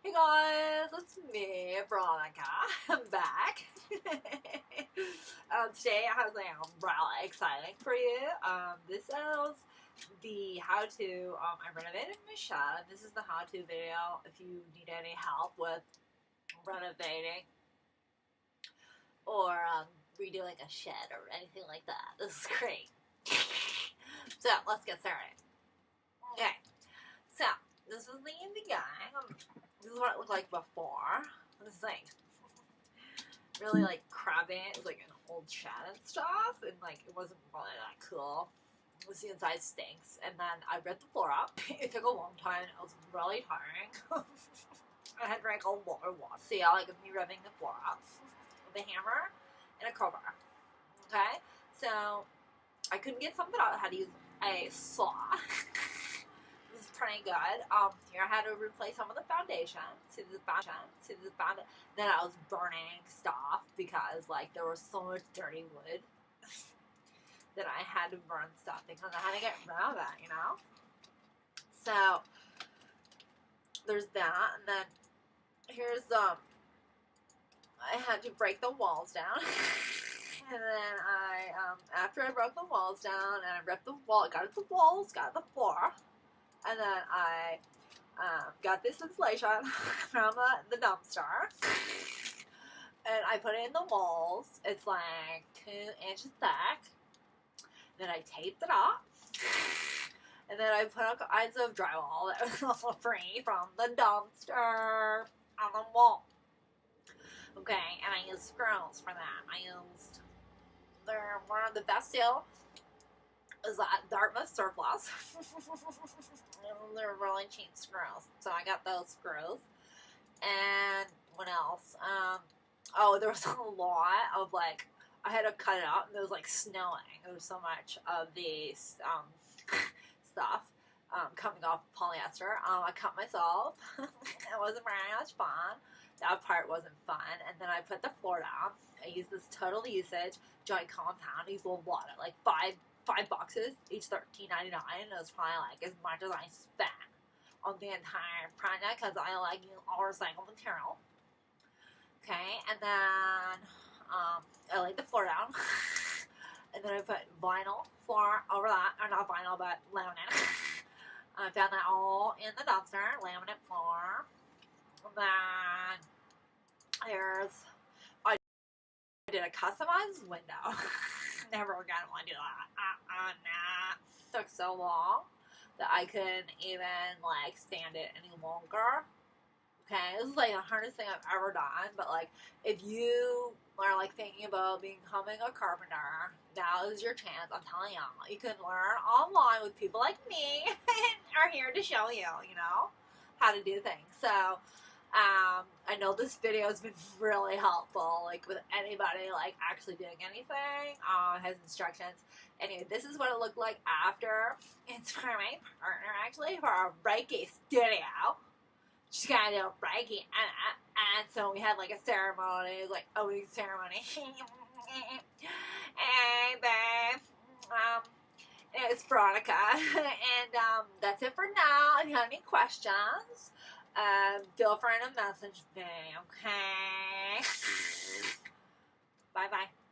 Hey guys, it's me, Veronica. I'm back. Today I have something really exciting for you. This is the how-to. I renovated my shed. This is the how-to video if you need any help with renovating or redoing a shed or anything like that. This is great. So let's get started. Okay, so this was the beginning. This is what it looked like before. This is like really like crabbing. It was like an old shed and stuff, and like it wasn't really that cool. The inside stinks. And then I ripped the floor up. It took a long time. It was really tiring. I had drank a lot of water. See, I like me ripping the floor up with a hammer and a crowbar. Okay, so I couldn't get something out. I had to use a saw. Pretty good. Here I had to replace some of the foundation. Then I was burning stuff because like there was so much dirty wood that I had to burn stuff because I had to get rid of it, you know. So there's that, and then here's I had to break the walls down. And then after I broke the walls down and I ripped the wall, got at the walls, got at the floor. And then I got this insulation from the dumpster, and I put it in the walls. It's like 2 inches thick. Then I taped it up, and then I put up kinds of drywall that was also free from the dumpster on the wall. Okay, and I used screws for that. They're one of the best deal. Is that Dartmouth surplus. They're really cheap screws. So I got those screws. And what else? Oh, there was a lot of like, I had to cut it out and it was like snowing. There was so much of the stuff coming off polyester. I cut myself. It wasn't very much fun. That part wasn't fun. And then I put the floor down. I used this total usage joint compound. I used a lot of like five boxes, each $13.99. It was probably like as much as I spent on the entire project because I like all recycled material. Okay, and then I laid the floor down, and then I put vinyl floor over that, or not vinyl, but laminate. I found that all in the dumpster, laminate floor. And then I did a customized window. Never again want to do that. Nah. It took so long that I couldn't even like stand it any longer. Okay, this is like the hardest thing I've ever done. But like, if you are like thinking about becoming a carpenter, now is your chance. I'm telling you, you can learn online with people like me. Are here to show you, you know, how to do things. So. I know this video has been really helpful, like with anybody like actually doing anything. Has instructions. Anyway, this is what it looked like after. It's for my partner actually for our Reiki studio. She's gonna do a Reiki and so we had like a ceremony, like opening ceremony. Hey babe. It's Veronica, and that's it for now. If you have any questions, feel free to message me, okay? Bye-bye.